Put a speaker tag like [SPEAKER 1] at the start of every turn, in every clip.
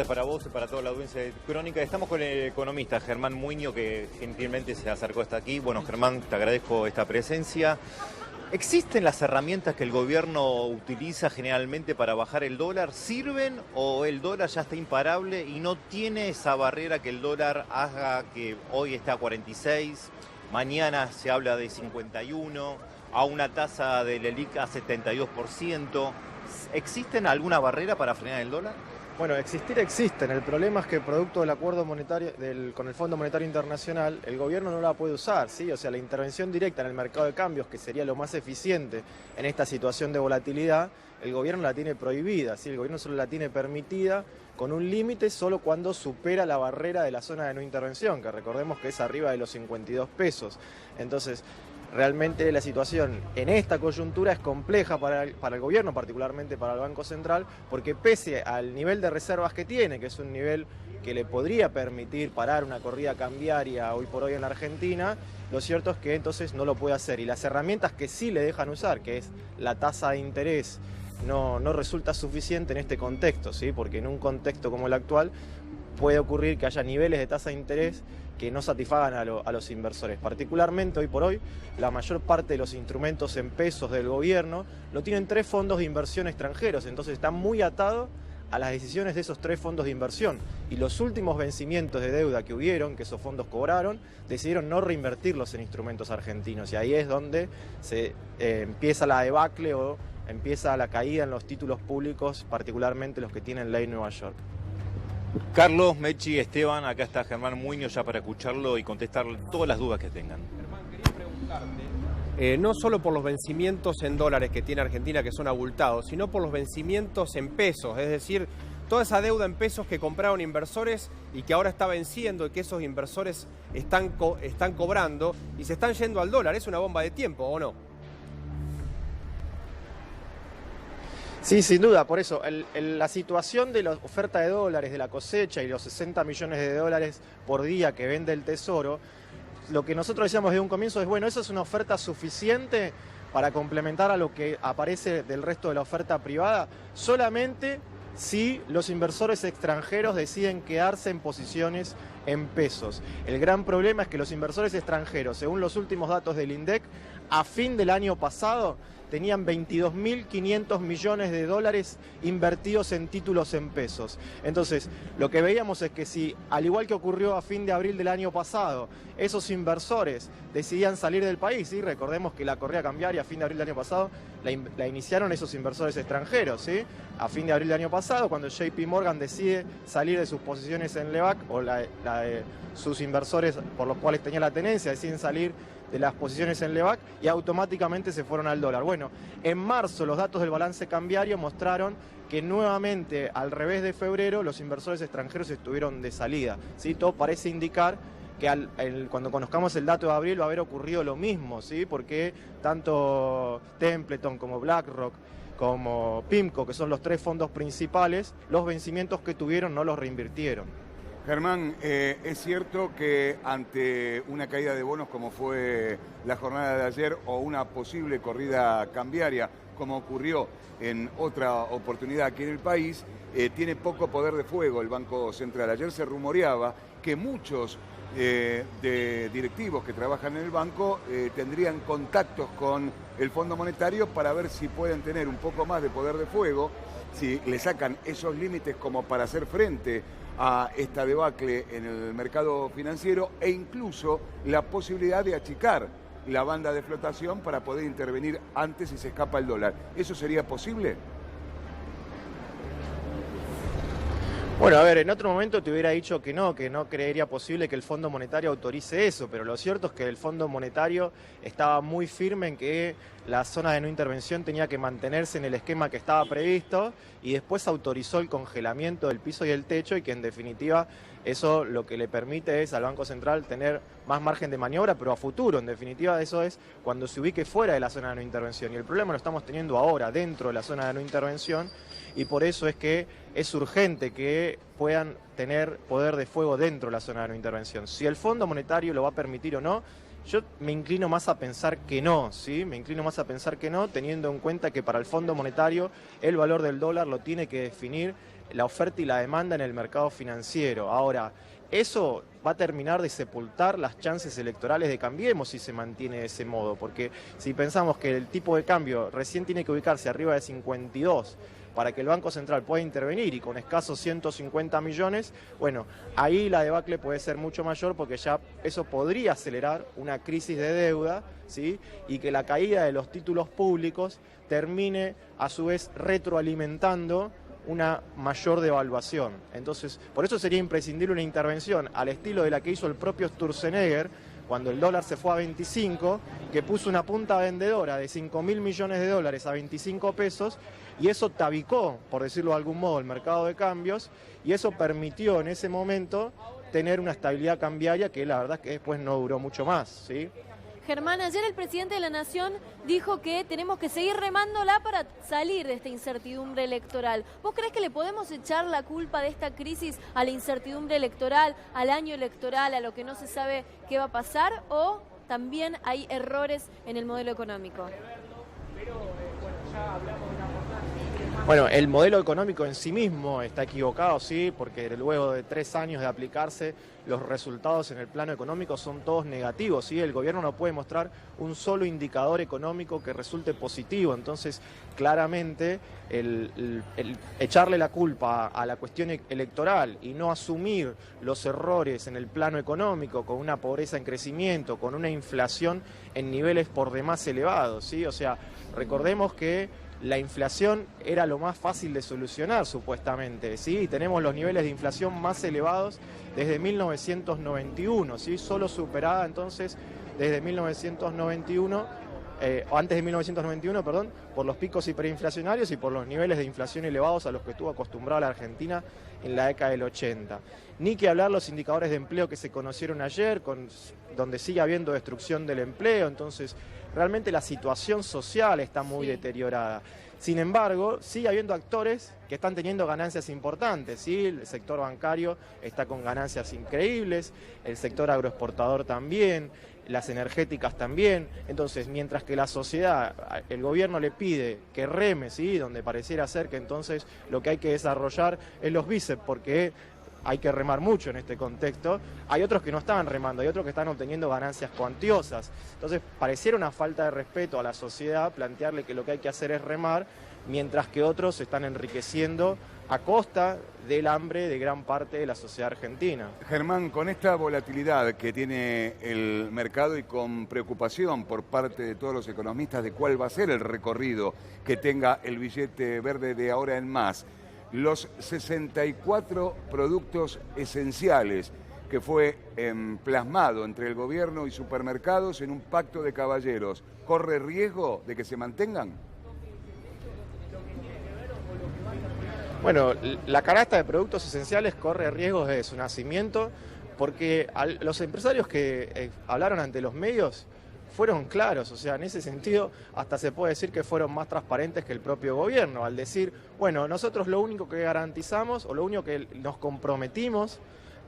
[SPEAKER 1] Para vos y para toda la audiencia de Crónica. Estamos con el economista Germán Muiño, que gentilmente se acercó hasta aquí. Bueno, Germán, te agradezco esta presencia. ¿Existen las herramientas que el gobierno utiliza generalmente para bajar el dólar? ¿Sirven o el dólar ya está imparable y no tiene esa barrera que el dólar haga que hoy esté a 46, mañana se habla de 51, a una tasa del ELIC a 72%? ¿Existen alguna barrera para frenar el dólar?
[SPEAKER 2] Bueno, existen. El problema es que producto del acuerdo monetario con el Fondo Monetario Internacional, el gobierno no la puede usar, ¿sí? O sea, la intervención directa en el mercado de cambios, que sería lo más eficiente en esta situación de volatilidad, el gobierno la tiene prohibida, ¿sí? El gobierno solo la tiene permitida con un límite solo cuando supera la barrera de la zona de no intervención, que recordemos que es arriba de los 52 pesos. Entonces, realmente la situación en esta coyuntura es compleja para el gobierno, particularmente para el Banco Central, porque pese al nivel de reservas que tiene, que es un nivel que le podría permitir parar una corrida cambiaria hoy por hoy en la Argentina, lo cierto es que entonces no lo puede hacer. Y las herramientas que sí le dejan usar, que es la tasa de interés, no resulta suficiente en este contexto, ¿sí? Porque en un contexto como el actual puede ocurrir que haya niveles de tasa de interés que no satisfagan a los inversores. Particularmente hoy por hoy, la mayor parte de los instrumentos en pesos del gobierno lo tienen 3 fondos de inversión extranjeros, entonces está muy atado a las decisiones de esos 3 fondos de inversión. Y los últimos vencimientos de deuda que hubieron, que esos fondos cobraron, decidieron no reinvertirlos en instrumentos argentinos. Y ahí es donde se empieza la debacle o empieza la caída en los títulos públicos, particularmente los que tienen ley Nueva York.
[SPEAKER 1] Carlos, Mechi, Esteban, acá está Germán Muiño ya para escucharlo y contestarle todas las dudas que tengan.
[SPEAKER 3] Germán, quería preguntarte, no solo por los vencimientos en dólares que tiene Argentina, que son abultados, sino por los vencimientos en pesos, es decir, toda esa deuda en pesos que compraron inversores y que ahora está venciendo y que esos inversores están cobrando y se están yendo al dólar. ¿Es una bomba de tiempo o no?
[SPEAKER 2] Sí, sin duda, por eso, la situación de la oferta de dólares, de la cosecha y los 60 millones de dólares por día que vende el Tesoro, lo que nosotros decíamos desde un comienzo es, bueno, eso es una oferta suficiente para complementar a lo que aparece del resto de la oferta privada, solamente si los inversores extranjeros deciden quedarse en posiciones en pesos. El gran problema es que los inversores extranjeros, según los últimos datos del INDEC, a fin del año pasado tenían 22.500 millones de dólares invertidos en títulos en pesos. Entonces, lo que veíamos es que si, al igual que ocurrió a fin de abril del año pasado, esos inversores decidían salir del país, ¿sí? Recordemos que la corrida cambiaria a fin de abril del año pasado la iniciaron esos inversores extranjeros, ¿sí? A fin de abril del año pasado, cuando JP Morgan decide salir de sus posiciones en LEVAC, o la de sus inversores por los cuales tenía la tenencia, deciden salir de las posiciones en LEVAC y automáticamente se fueron al dólar. Bueno, en marzo los datos del balance cambiario mostraron que nuevamente, al revés de febrero, los inversores extranjeros estuvieron de salida, ¿sí? Todo parece indicar que cuando conozcamos el dato de abril va a haber ocurrido lo mismo, ¿sí? Porque tanto Templeton como BlackRock como PIMCO, que son los 3 fondos principales, los vencimientos que tuvieron no los reinvirtieron.
[SPEAKER 4] Germán, es cierto que ante una caída de bonos como fue la jornada de ayer o una posible corrida cambiaria como ocurrió en otra oportunidad aquí en el país, tiene poco poder de fuego el Banco Central. Ayer se rumoreaba que muchos de directivos que trabajan en el banco tendrían contactos con el Fondo Monetario para ver si pueden tener un poco más de poder de fuego, si le sacan esos límites como para hacer frente a esta debacle en el mercado financiero e incluso la posibilidad de achicar la banda de flotación para poder intervenir antes si se escapa el dólar. ¿Eso sería posible?
[SPEAKER 2] Bueno, a ver, en otro momento te hubiera dicho que no creería posible que el Fondo Monetario autorice eso, pero lo cierto es que el Fondo Monetario estaba muy firme en que la zona de no intervención tenía que mantenerse en el esquema que estaba previsto y después autorizó el congelamiento del piso y el techo y que en definitiva eso lo que le permite es al Banco Central tener más margen de maniobra, pero a futuro, en definitiva eso es cuando se ubique fuera de la zona de no intervención. Y el problema lo estamos teniendo ahora dentro de la zona de no intervención y por eso es que es urgente que puedan tener poder de fuego dentro de la zona de no intervención. Si el Fondo Monetario lo va a permitir o no, yo me inclino más a pensar que no, ¿sí? Me inclino más a pensar que no, teniendo en cuenta que para el Fondo Monetario el valor del dólar lo tiene que definir la oferta y la demanda en el mercado financiero. Ahora, eso va a terminar de sepultar las chances electorales de Cambiemos si se mantiene de ese modo, porque si pensamos que el tipo de cambio recién tiene que ubicarse arriba de 52 para que el Banco Central pueda intervenir y con escasos 150 millones, bueno, ahí la debacle puede ser mucho mayor porque ya eso podría acelerar una crisis de deuda, ¿sí? Y que la caída de los títulos públicos termine a su vez retroalimentando una mayor devaluación. Entonces, por eso sería imprescindible una intervención al estilo de la que hizo el propio Sturzenegger cuando el dólar se fue a 25, que puso una punta vendedora de 5.000 millones de dólares a 25 pesos, y eso tabicó, por decirlo de algún modo, el mercado de cambios, y eso permitió en ese momento tener una estabilidad cambiaria que la verdad es que después no duró mucho más, ¿sí?
[SPEAKER 5] Germán, ayer el presidente de la Nación dijo que tenemos que seguir remándola para salir de esta incertidumbre electoral. ¿Vos creés que le podemos echar la culpa de esta crisis a la incertidumbre electoral, al año electoral, a lo que no se sabe qué va a pasar? ¿O también hay errores en el modelo económico?
[SPEAKER 2] Bueno, el modelo económico en sí mismo está equivocado, sí, porque luego de 3 años de aplicarse, los resultados en el plano económico son todos negativos, ¿sí? El gobierno no puede mostrar un solo indicador económico que resulte positivo, entonces claramente el echarle la culpa a la cuestión electoral y no asumir los errores en el plano económico con una pobreza en crecimiento, con una inflación en niveles por demás elevados, ¿sí? O sea, recordemos que la inflación era lo más fácil de solucionar, supuestamente, ¿sí? Y tenemos los niveles de inflación más elevados desde 1991, ¿sí? Solo superada entonces desde 1991, antes de 1991, perdón, por los picos hiperinflacionarios y por los niveles de inflación elevados a los que estuvo acostumbrada la Argentina en la década del 80. Ni que hablar los indicadores de empleo que se conocieron ayer, donde sigue habiendo destrucción del empleo, entonces realmente la situación social está muy deteriorada. Sin embargo, sigue habiendo actores que están teniendo ganancias importantes, ¿sí? El sector bancario está con ganancias increíbles, el sector agroexportador también, las energéticas también. Entonces, mientras que la sociedad, el gobierno le pide que reme, ¿sí? Donde pareciera ser que entonces lo que hay que desarrollar es los bíceps, porque hay que remar mucho en este contexto. Hay otros que no estaban remando, hay otros que están obteniendo ganancias cuantiosas. Entonces, pareciera una falta de respeto a la sociedad plantearle que lo que hay que hacer es remar, mientras que otros se están enriqueciendo a costa del hambre de gran parte de la sociedad argentina.
[SPEAKER 4] Germán, con esta volatilidad que tiene el mercado y con preocupación por parte de todos los economistas de cuál va a ser el recorrido que tenga el billete verde de ahora en más, los 64 productos esenciales que fue plasmado entre el gobierno y supermercados en un pacto de caballeros, ¿corre riesgo de que se mantengan?
[SPEAKER 2] Bueno, la canasta de productos esenciales corre riesgos desde su nacimiento porque los empresarios que hablaron ante los medios fueron claros, o sea, en ese sentido hasta se puede decir que fueron más transparentes que el propio gobierno, al decir, bueno, nosotros lo único que garantizamos o lo único que nos comprometimos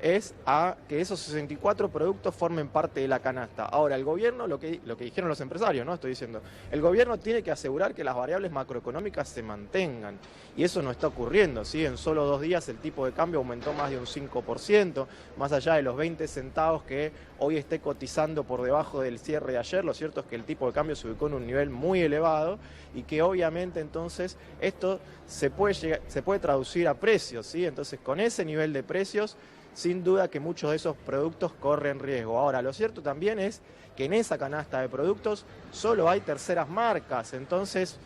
[SPEAKER 2] es a que esos 64 productos formen parte de la canasta. Ahora, el gobierno, lo que dijeron los empresarios, ¿no? Estoy diciendo, el gobierno tiene que asegurar que las variables macroeconómicas se mantengan, y eso no está ocurriendo, ¿sí? En solo 2 días el tipo de cambio aumentó más de un 5%, más allá de los 20 centavos que hoy esté cotizando por debajo del cierre de ayer. Lo cierto es que el tipo de cambio se ubicó en un nivel muy elevado y que obviamente entonces esto se puede traducir a precios, ¿sí? Entonces, con ese nivel de precios, sin duda que muchos de esos productos corren riesgo. Ahora, lo cierto también es que en esa canasta de productos solo hay terceras marcas, entonces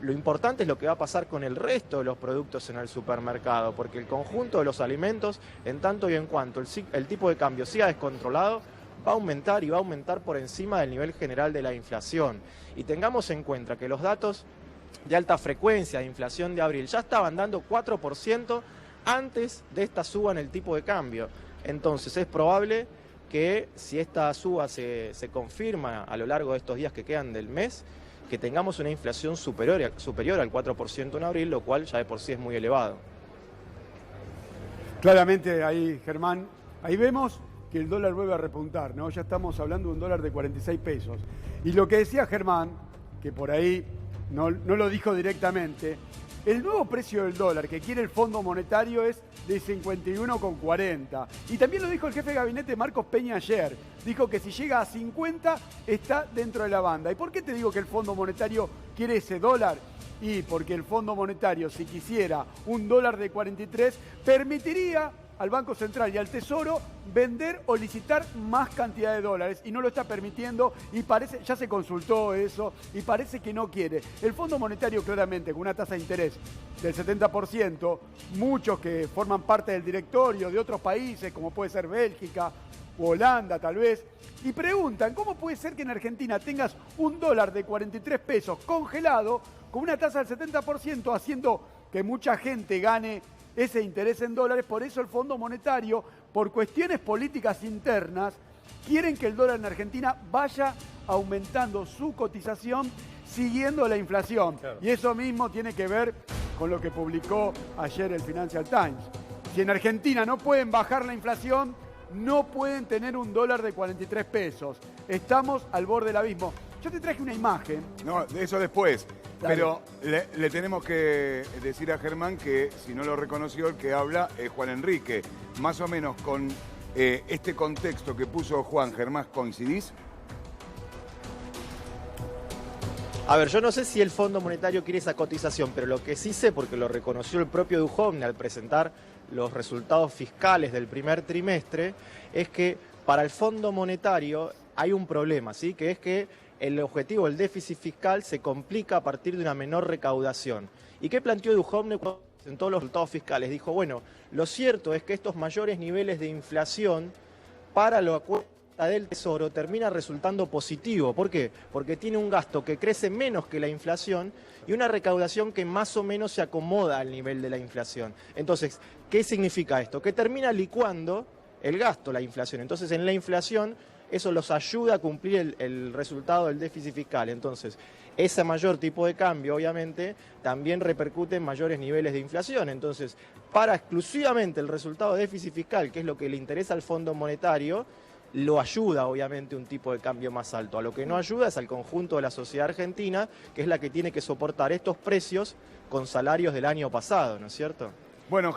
[SPEAKER 2] lo importante es lo que va a pasar con el resto de los productos en el supermercado, porque el conjunto de los alimentos, en tanto y en cuanto el tipo de cambio siga descontrolado, va a aumentar y va a aumentar por encima del nivel general de la inflación. Y tengamos en cuenta que los datos de alta frecuencia de inflación de abril ya estaban dando 4%, antes de esta suba en el tipo de cambio. Entonces es probable que si esta suba se confirma a lo largo de estos días que quedan del mes, que tengamos una inflación superior al 4% en abril, lo cual ya de por sí es muy elevado.
[SPEAKER 6] Claramente ahí, Germán, ahí vemos que el dólar vuelve a repuntar, ¿no? Ya estamos hablando de un dólar de 46 pesos. Y lo que decía Germán, que por ahí no lo dijo directamente, El nuevo precio del dólar que quiere el Fondo Monetario es de 51,40. Y también lo dijo el jefe de gabinete Marcos Peña ayer. Dijo que si llega a 50 está dentro de la banda. ¿Y por qué te digo que el Fondo Monetario quiere ese dólar? Y porque el Fondo Monetario, si quisiera un dólar de 43, permitiría al Banco Central y al Tesoro vender o licitar más cantidad de dólares, y no lo está permitiendo, y parece, ya se consultó eso, y parece que no quiere. El Fondo Monetario, claramente, con una tasa de interés del 70%, muchos que forman parte del directorio de otros países, como puede ser Bélgica o Holanda tal vez, y preguntan, ¿cómo puede ser que en Argentina tengas un dólar de 43 pesos congelado con una tasa del 70%, haciendo que mucha gente gane ese interés en dólares? Por eso el Fondo Monetario, por cuestiones políticas internas, quieren que el dólar en Argentina vaya aumentando su cotización siguiendo la inflación. Claro. Y eso mismo tiene que ver con lo que publicó ayer el Financial Times. Si en Argentina no pueden bajar la inflación, no pueden tener un dólar de 43 pesos. Estamos al borde del abismo. Yo te traje una imagen.
[SPEAKER 4] No, de eso después.
[SPEAKER 6] Dale.
[SPEAKER 4] Pero le tenemos que decir a Germán que, si no lo reconoció, el que habla es Juan Enrique. Más o menos con este contexto que puso Juan, Germán, ¿coincidís?
[SPEAKER 2] A ver, yo no sé si el Fondo Monetario quiere esa cotización, pero lo que sí sé, porque lo reconoció el propio Duhovne al presentar los resultados fiscales del primer trimestre, es que para el Fondo Monetario hay un problema, ¿sí? Que es que el objetivo del déficit fiscal se complica a partir de una menor recaudación. ¿Y qué planteó Duhovne cuando presentó los resultados fiscales? Dijo, bueno, lo cierto es que estos mayores niveles de inflación para la cuenta del Tesoro termina resultando positivo. ¿Por qué? Porque tiene un gasto que crece menos que la inflación y una recaudación que más o menos se acomoda al nivel de la inflación. Entonces, ¿qué significa esto? Que termina licuando el gasto, la inflación. Entonces, en la inflación eso los ayuda a cumplir el resultado del déficit fiscal. Entonces, ese mayor tipo de cambio, obviamente, también repercute en mayores niveles de inflación. Entonces, para exclusivamente el resultado de déficit fiscal, que es lo que le interesa al Fondo Monetario, lo ayuda, obviamente, un tipo de cambio más alto. A lo que no ayuda es al conjunto de la sociedad argentina, que es la que tiene que soportar estos precios con salarios del año pasado, ¿no es cierto?
[SPEAKER 4] Bueno,